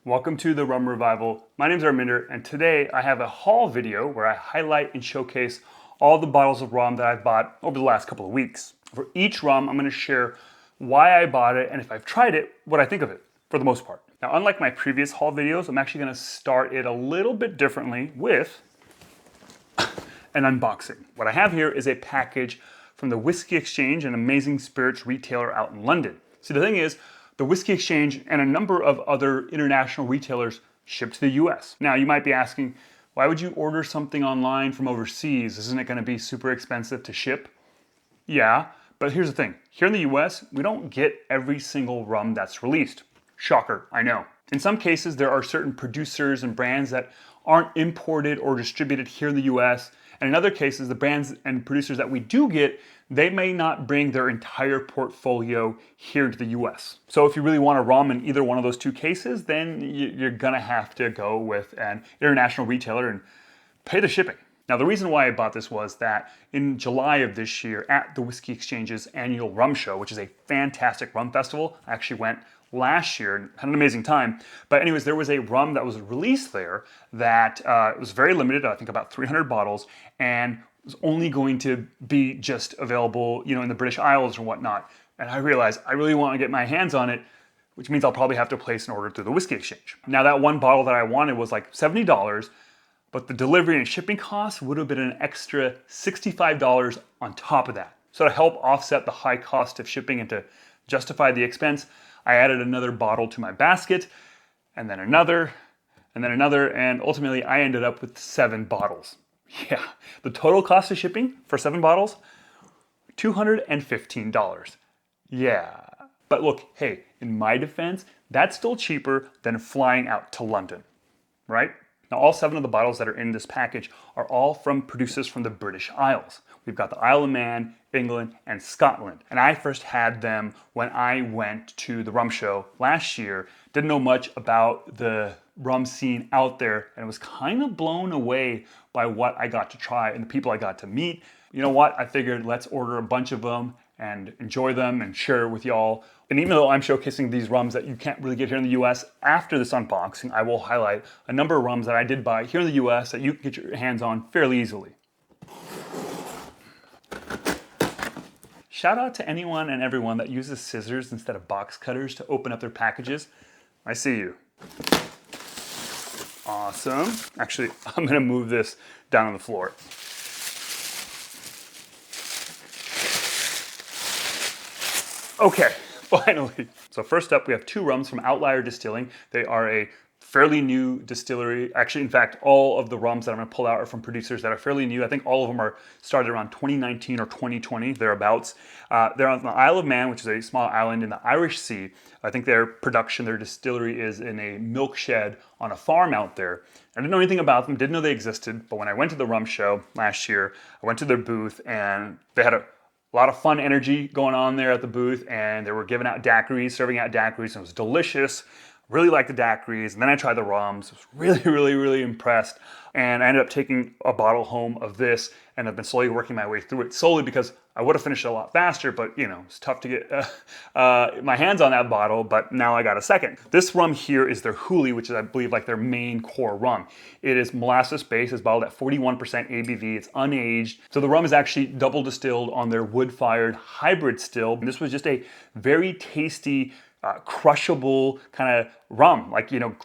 Welcome to the Rum Revival. My name is Arminder, and today I have a haul video where I highlight and showcase all the bottles of rum that I've bought over the last couple of weeks. For each rum, I'm going to share why I bought it and if I've tried it, what I think of it, for the most part. Now, unlike my previous haul videos, I'm actually going to start it a little bit differently with an unboxing. What I have here is a package from the Whiskey Exchange, an amazing spirits retailer out in London. See, the thing is, the Whiskey Exchange and a number of other international retailers ship to the US. Now, you might be asking, why would you order something online from overseas? Isn't it going to be super expensive to ship? Yeah, but here's the thing. Here in the US, we don't get every single rum that's released. Shocker, I know. In some cases, there are certain producers and brands that aren't imported or distributed here in the US. And in other cases, the brands and producers that we do get, they may not bring their entire portfolio here to the US. So if you really want a rum in either one of those two cases, then you're gonna have to go with an international retailer and pay the shipping. Now, the reason why I bought this was that in July of this year at the Whiskey Exchange's annual rum show, which is a fantastic rum festival, I actually went last year and had an amazing time. But anyways, there was a rum that was released there that was very limited, I think about 300 bottles, and was only going to be just available, in the British Isles or whatnot. And I realized I really want to get my hands on it, which means I'll probably have to place an order through the Whiskey Exchange. Now, that one bottle that I wanted was like $70, but the delivery and shipping costs would have been an extra $65 on top of that. So to help offset the high cost of shipping and to justify the expense, I added another bottle to my basket, and then another, and ultimately I ended up with 7 bottles. Yeah, the total cost of shipping for 7 bottles, $215. Yeah, but look, hey, in my defense, that's still cheaper than flying out to London, right? Now, all 7 of the bottles that are in this package are all from producers from the British Isles. We've got the Isle of Man, England, and Scotland. And I first had them when I went to the rum show last year. Didn't know much about the rum scene out there and was kind of blown away by what I got to try and the people I got to meet. You know what? I figured let's order a bunch of them and enjoy them and share it with y'all. And even though I'm showcasing these rums that you can't really get here in the US, after this unboxing, I will highlight a number of rums that I did buy here in the US that you can get your hands on fairly easily. Shout out to anyone and everyone that uses scissors instead of box cutters to open up their packages. I see you. Awesome. Actually, I'm gonna move this down on the floor. Okay, finally. So first up, we have 2 rums from Outlier Distilling. They are a fairly new distillery. Actually, in fact, all of the rums that I'm gonna pull out are from producers that are fairly new. I think all of them are started around 2019 or 2020, thereabouts. They're on the Isle of Man, which is a small island in the Irish Sea. I think their distillery is in a milk shed on a farm out there. I didn't know anything about them, didn't know they existed, but when I went to the rum show last year, I went to their booth and they had a lot of fun energy going on there at the booth, and they were giving out daiquiris, serving out daiquiris, and it was delicious. Really liked the daiquiris, and then I tried the rums. I was really impressed, and I ended up taking a bottle home of this, and I've been slowly working my way through it, solely because I would have finished it a lot faster, but it's tough to get my hands on that bottle, but now I got a second. This rum here is their Huli, which is, I believe, like their main core rum. It is molasses-based, it's bottled at 41% ABV, it's unaged. So the rum is actually double distilled on their wood-fired hybrid still. And this was just a very tasty, crushable kind of rum,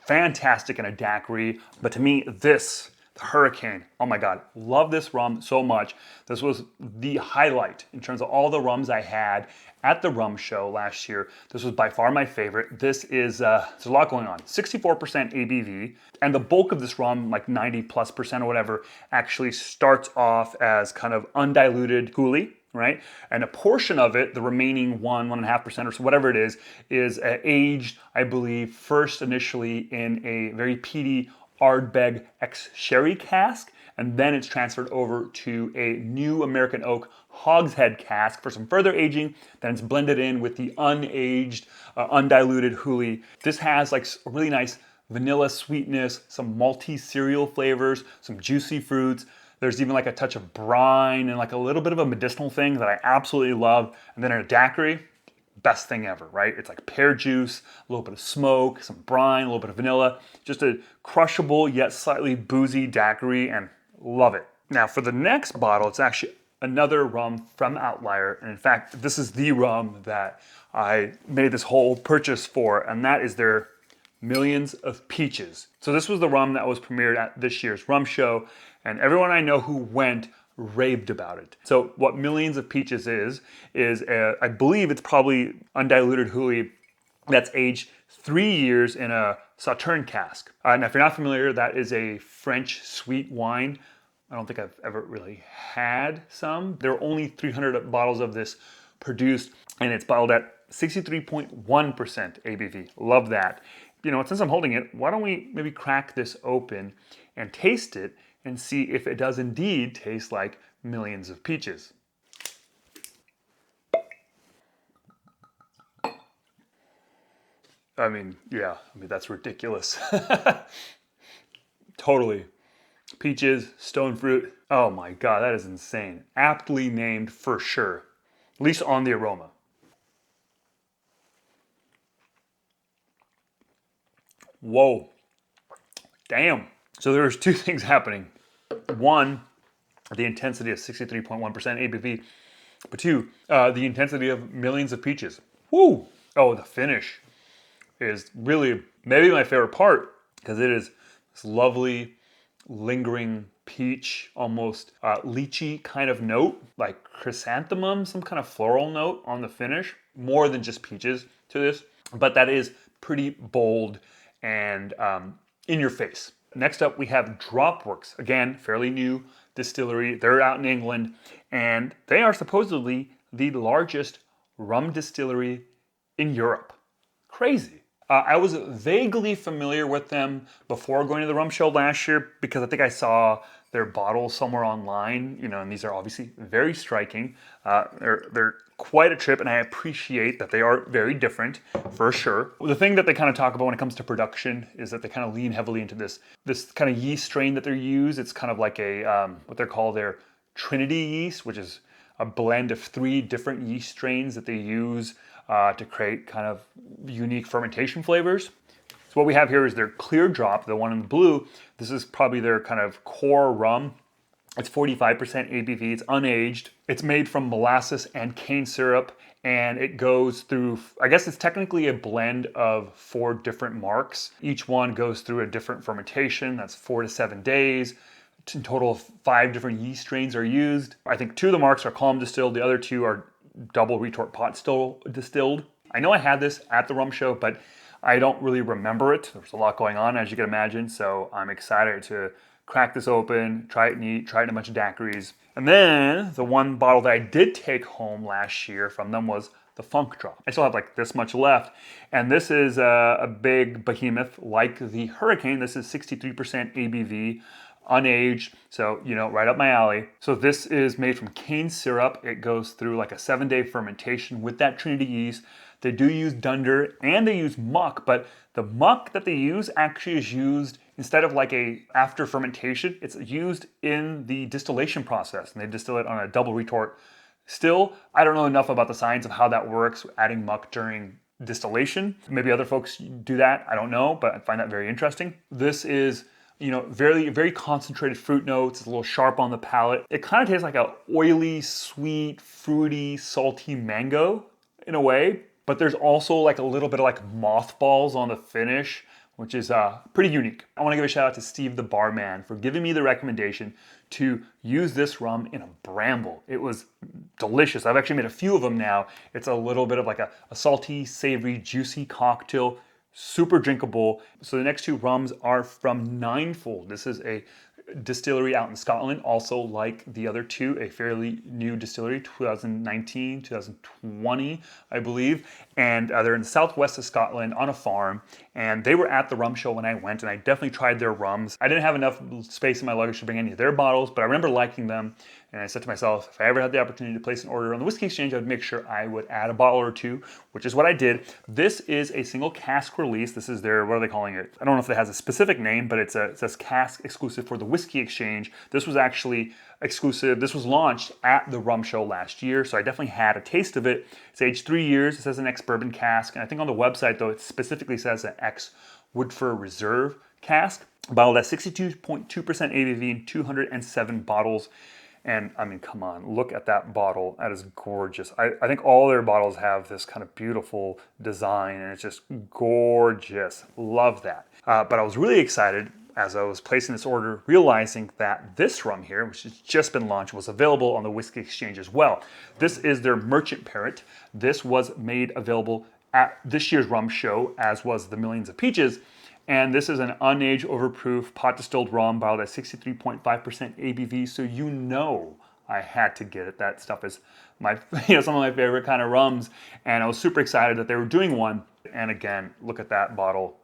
fantastic in a daiquiri. But to me, this, the Hurricane, oh my God, love this rum so much. This was the highlight in terms of all the rums I had at the rum show last year. This was by far my favorite. This is, there's a lot going on. 64% ABV, and the bulk of this rum, like 90+% or whatever, actually starts off as kind of undiluted Huli, right? And a portion of it, the remaining 1.5% or so, whatever it is aged, I believe, first initially in a very peaty Ardbeg ex-sherry cask, and then it's transferred over to a new American oak hogshead cask for some further aging. Then it's blended in with the unaged, undiluted Huli. This has like a really nice vanilla sweetness, some malty cereal flavors, some juicy fruits. There's even like a touch of brine and like a little bit of a medicinal thing that I absolutely love. And then in a daiquiri, best thing ever, right? It's like pear juice, a little bit of smoke, some brine, a little bit of vanilla, just a crushable yet slightly boozy daiquiri, and love it. Now for the next bottle, it's actually another rum from Outlier, and in fact, this is the rum that I made this whole purchase for, and that is their Millions of Peaches. So this was the rum that was premiered at this year's rum show, and everyone I know who went raved about it. So what Millions of Peaches is I believe it's probably undiluted Hooey that's aged 3 years in a Sauterne cask. Now if you're not familiar, that is a French sweet wine. I don't think I've ever really had some. There are only 300 bottles of this produced, and it's bottled at 63.1% ABV. Love that. You know, since I'm holding it, why don't we maybe crack this open and taste it and see if it does indeed taste like Millions of Peaches. I mean, that's ridiculous. Totally. Peaches, stone fruit. Oh my God, that is insane. Aptly named for sure, at least on the aroma. Whoa, damn. So there's two things happening. One, the intensity of 63.1% ABV, but two, the intensity of Millions of Peaches. Woo! Oh, the finish is really maybe my favorite part because it is this lovely, lingering peach, almost lychee kind of note, like chrysanthemum, some kind of floral note on the finish, more than just peaches to this, but that is pretty bold and in your face. Next up, we have Dropworks. Again, fairly new distillery. They're out in England, and they are supposedly the largest rum distillery in Europe. Crazy. I was vaguely familiar with them before going to the rum show last year because I think I saw their bottles somewhere online, you know, and these are obviously very striking. They're quite a trip, and I appreciate that they are very different for sure. The thing that they kind of talk about when it comes to production is that they kind of lean heavily into this kind of yeast strain that they use. It's kind of like a what they're called their Trinity yeast, which is a blend of 3 different yeast strains that they use to create kind of unique fermentation flavors. So what we have here is their clear drop, the one in the blue. This is probably their kind of core rum. It's 45% ABV, it's unaged. It's made from molasses and cane syrup, and it goes through, I guess it's technically a blend of 4 different marks. Each one goes through a different fermentation, that's 4 to 7 days. In total, 5 different yeast strains are used. I think 2 of the marks are column distilled, the other 2 are double retort pot still distilled. I know I had this at the rum show, but I don't really remember it. There's a lot going on, as you can imagine, so I'm excited to crack this open, try it neat, try it in a bunch of daiquiris. And then the one bottle that I did take home last year from them was the Funk Drop. I still have like this much left, and this is a big behemoth like the Hurricane. This is 63% ABV, unaged, so you know, right up my alley. So this is made from cane syrup. It goes through like a 7-day fermentation with that Trinity yeast. They do use dunder and they use muck, but the muck that they use actually is used instead of like a after fermentation. It's used in the distillation process, and they distill it on a double retort still. I don't know enough about the science of how that works, adding muck during distillation. Maybe other folks do that, I don't know, but I find that very interesting. This is, you know, very, very concentrated fruit notes. It's a little sharp on the palate. It kind of tastes like a oily, sweet, fruity, salty mango in a way, but there's also like a little bit of like mothballs on the finish, which is pretty unique. I want to give a shout out to Steve the barman for giving me the recommendation to use this rum in a bramble. It was delicious. I've actually made a few of them now. It's a little bit of like a salty, savory, juicy cocktail, super drinkable. So the next 2 rums are from Ninefold. This is a distillery out in Scotland, also like the other 2, a fairly new distillery, 2019, 2020, I believe. And they're in the southwest of Scotland on a farm. And they were at the rum show when I went, and I definitely tried their rums. I didn't have enough space in my luggage to bring any of their bottles, but I remember liking them. And I said to myself, if I ever had the opportunity to place an order on the Whiskey Exchange, I would make sure I would add a bottle or 2, which is what I did. This is a single cask release. This is their, what are they calling it? I don't know if it has a specific name, but it says cask exclusive for the Whiskey Exchange. This was actually exclusive. This was launched at the Rum Show last year, so I definitely had a taste of it. It's aged 3 years. It says an ex-bourbon cask, and I think on the website, though, it specifically says an ex-Woodford Reserve cask. Bottled at 62.2% ABV in 207 bottles. And I mean, come on, look at that bottle. That is gorgeous. I think all their bottles have this kind of beautiful design, and it's just gorgeous. Love that. But I was really excited as I was placing this order, realizing that this rum here, which has just been launched, was available on the Whiskey Exchange as well. This is their Merchant Parrot. This was made available at this year's Rum Show, as was the Millions of Peaches. And this is an unaged, overproof, pot distilled rum bottled at 63.5% ABV. So you know I had to get it. That stuff is my, some of my favorite kind of rums. And I was super excited that they were doing one. And again, look at that bottle.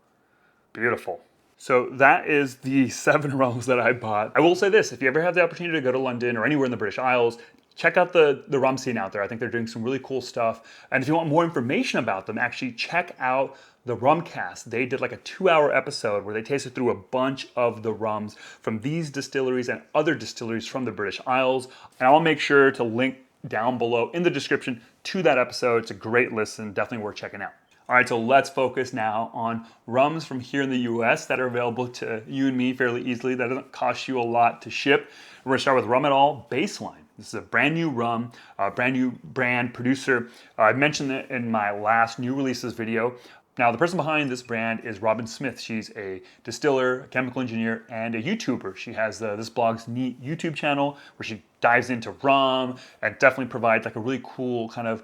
Beautiful. So that is the 7 rums that I bought. I will say this, if you ever have the opportunity to go to London or anywhere in the British Isles, check out the rum scene out there. I think they're doing some really cool stuff. And if you want more information about them, actually check out the Rumcast. They did like a 2-hour episode where they tasted through a bunch of the rums from these distilleries and other distilleries from the British Isles. And I'll make sure to link down below in the description to that episode. It's a great listen, definitely worth checking out. All right, so let's focus now on rums from here in the US that are available to you and me fairly easily. That doesn't cost you a lot to ship. We're gonna start with Rum It All Baseline. This is a brand new rum, brand new brand producer. I mentioned it in my last new releases video. Now, the person behind this brand is Robin Smith. She's a distiller, a chemical engineer, and a YouTuber. She has This Blog's Neat YouTube channel where she dives into rum and definitely provides like a really cool kind of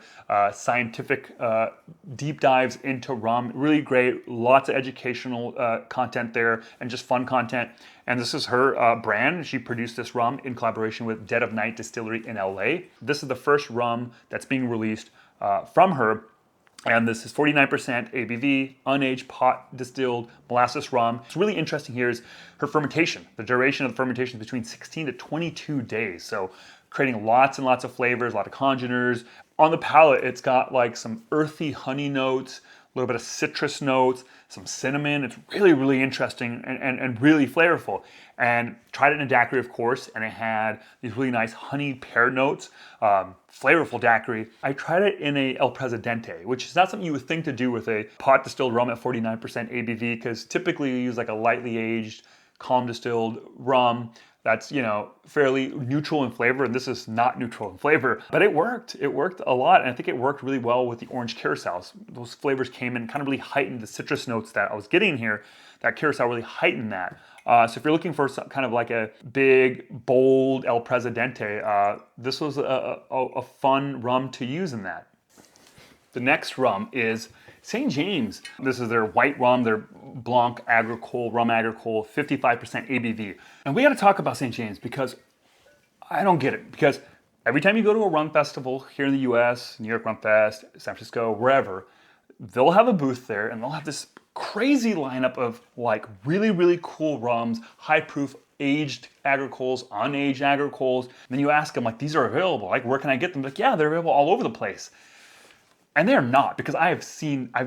scientific deep dives into rum. Really great, lots of educational content there and just fun content. And this is her brand. She produced this rum in collaboration with Dead of Night Distillery in LA. This is the first rum that's being released from her. And this is 49% ABV, unaged, pot distilled molasses rum. What's really interesting here is her fermentation. The duration of the fermentation is between 16 to 22 days. So creating lots and lots of flavors, a lot of congeners. On the palate, it's got like some earthy honey notes, a little bit of citrus notes, some cinnamon. It's really, really interesting and really flavorful. And tried it in a daiquiri, of course, and it had these really nice honey pear notes, flavorful daiquiri. I tried it in a El Presidente, which is not something you would think to do with a pot distilled rum at 49% ABV, because typically you use like a lightly aged, calm distilled rum that's, you know, fairly neutral in flavor, and this is not neutral in flavor, but it worked. It worked a lot, and I think it worked really well with the orange curacao. Those flavors came in, kind of really heightened the citrus notes that I was getting here. That curacao really heightened that. So if you're looking for some kind of like a big, bold El Presidente, this was a fun rum to use in that. The next rum is St. James. This is their white rum, their Blanc Agricole, rum Agricole, 55% ABV. And we got to talk about St. James because I don't get it. Because every time you go to a rum festival here in the US, New York Rum Fest, San Francisco, wherever, they'll have a booth there and they'll have this crazy lineup of like really, really cool rums, high proof, aged agricoles, unaged agricoles. And then you ask them like, these are available. Like, where can I get them? Like, yeah, they're available all over the place. And they're not, because I've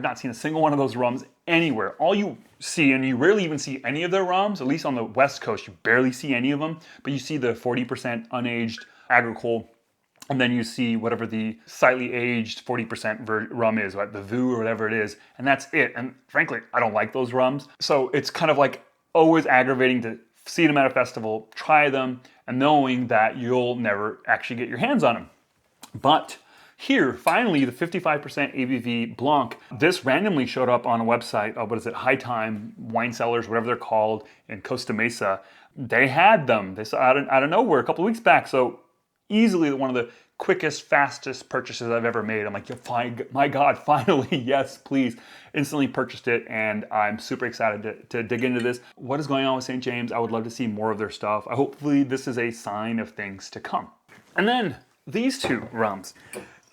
not seen a single one of those rums anywhere. All you see, and you rarely even see any of their rums, at least on the West Coast, you barely see any of them, but you see the 40% unaged agricole, and then you see whatever the slightly aged 40% rum is, like the VU or whatever it is, and that's it. And frankly, I don't like those rums. So it's kind of like always aggravating to see them at a festival, try them, and knowing that you'll never actually get your hands on them. But here, finally, the 55% ABV Blanc. This randomly showed up on a website, what is it, High Time, Wine Cellars, whatever they're called, in Costa Mesa. They had them. They saw out of nowhere a couple of weeks back. So easily one of the quickest, fastest purchases I've ever made. I'm like, my God, finally, yes, please. Instantly purchased it, and I'm super excited to dig into this. What is going on with St. James? I would love to see more of their stuff. Hopefully this is a sign of things to come. And then these two rums.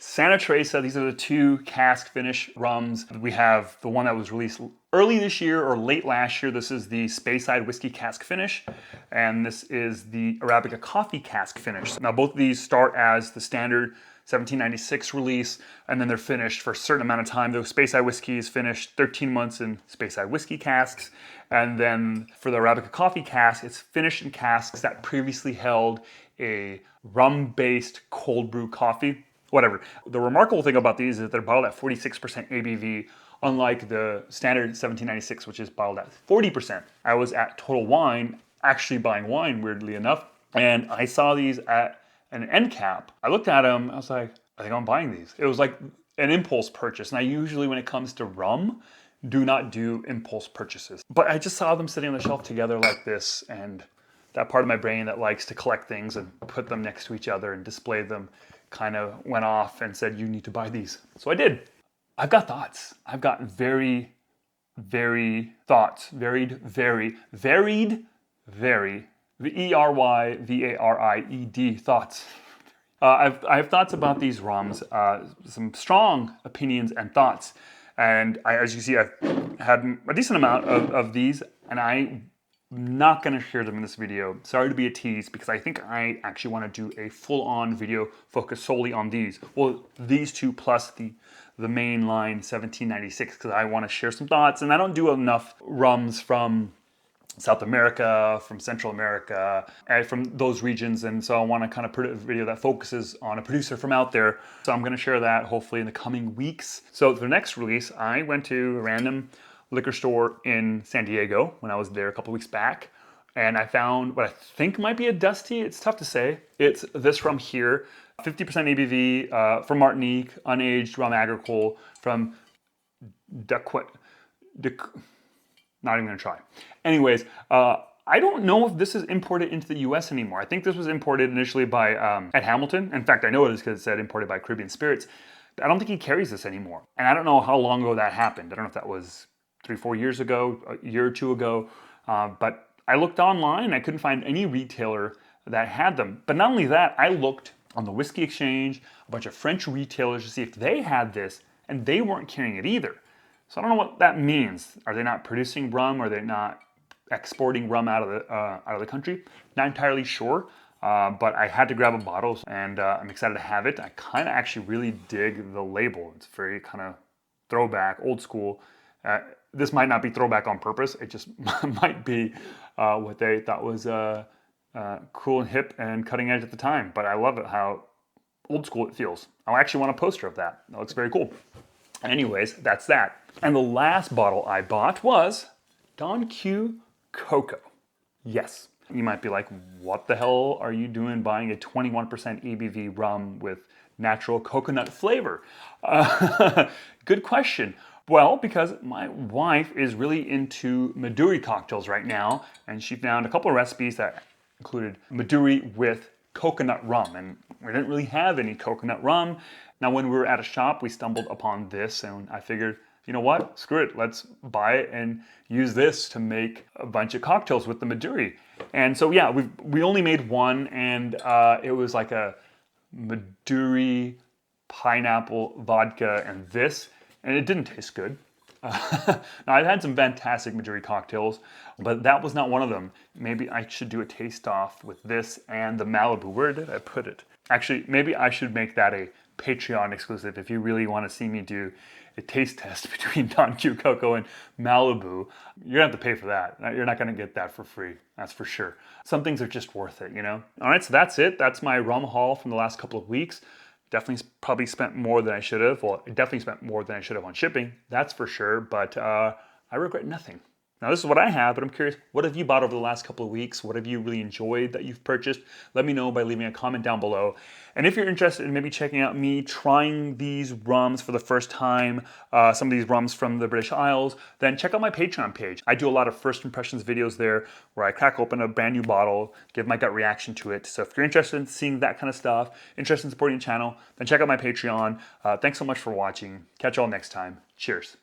Santa Teresa, these are the two cask finish rums. We have the one that was released early this year or late last year. This is the Speyside Whiskey Cask Finish, and this is the Arabica Coffee Cask Finish. Now both of these start as the standard 1796 release, and then they're finished for a certain amount of time. The Speyside Whiskey is finished 13 months in Speyside Whiskey casks, and then for the Arabica Coffee Cask, it's finished in casks that previously held a rum-based cold brew coffee. Whatever. The remarkable thing about these is that they're bottled at 46% ABV, unlike the standard 1796, which is bottled at 40%. I was at Total Wine, actually buying wine, weirdly enough, and I saw these at an end cap. I looked at them, I was like, I think I'm buying these. It was like an impulse purchase, and I usually, when it comes to rum, do not do impulse purchases. But I just saw them sitting on the shelf together like this, and that part of my brain that likes to collect things and put them next to each other and display them kind of went off and said, you need to buy these. So I did. I've got thoughts. I've got varied thoughts. Varied, V-E-R-Y-V-A-R-I-E-D, thoughts. I have thoughts about these rums, some strong opinions and thoughts. And as you see, I've had a decent amount of these, and I'm not going to share them in this video. Sorry to be a tease, because I think I actually want to do a full-on video focused solely on these. Well, these two plus the main line 1796, because I want to share some thoughts, and I don't do enough rums from South America, from Central America, and from those regions, and so I want to kind of put a video that focuses on a producer from out there. So I'm going to share that hopefully in the coming weeks. So the next release, I went to a random liquor store in San Diego when I was there a couple weeks back, and I found what I think might be a Dusty. It's tough to say. It's this rum here, 50% ABV from Martinique, unaged rum agricole from Duquesne. Not even gonna try. Anyways, I don't know if this is imported into the US anymore. I think this was imported initially by Ed Hamilton. In fact, I know it is because it said imported by Caribbean Spirits. I don't think he carries this anymore. And I don't know how long ago that happened. I don't know if that was 3-4 years ago, a year or two ago. But I looked online and I couldn't find any retailer that had them. But not only that, I looked on the Whiskey Exchange, a bunch of French retailers to see if they had this, and they weren't carrying it either. So I don't know what that means. Are they not producing rum? Are they not exporting rum out of the country? Not entirely sure, but I had to grab a bottle, and I'm excited to have it. I kind of actually really dig the label. It's very kind of throwback, old school. This might not be throwback on purpose. It just might be what they thought was cool and hip and cutting edge at the time. But I love it how old school it feels. I actually want a poster of that. That looks very cool. Anyways, that's that. And the last bottle I bought was Don Q Coco. Yes. You might be like, what the hell are you doing buying a 21% ABV rum with natural coconut flavor? Good question. Well, because my wife is really into Maduri cocktails right now, and she found a couple of recipes that included Maduri with coconut rum, and we didn't really have any coconut rum. Now, when we were at a shop, we stumbled upon this, and I figured, you know what, screw it, let's buy it and use this to make a bunch of cocktails with the Maduri. And so, yeah, we only made one, and it was like a Maduri, pineapple, vodka, and this, and it didn't taste good. Now, I've had some fantastic Maduri cocktails, but that was not one of them. Maybe I should do a taste off with this and the Malibu. Where did I put it? Actually, maybe I should make that a Patreon exclusive. If you really want to see me do a taste test between Don Q Coco and Malibu, you're gonna have to pay for that. You're not gonna get that for free, that's for sure. Some things are just worth it, you know? All right, so that's it. That's my rum haul from the last couple of weeks. Definitely probably spent more than I should have. Well, I definitely spent more than I should have on shipping, that's for sure, but I regret nothing. Now, this is what I have, but I'm curious, what have you bought over the last couple of weeks? What have you really enjoyed that you've purchased? Let me know by leaving a comment down below. And if you're interested in maybe checking out me trying these rums for the first time, some of these rums from the British Isles, then check out my Patreon page. I do a lot of first impressions videos there where I crack open a brand new bottle, give my gut reaction to it. So if you're interested in seeing that kind of stuff, interested in supporting the channel, then check out my Patreon. Thanks so much for watching. Catch you all next time. Cheers.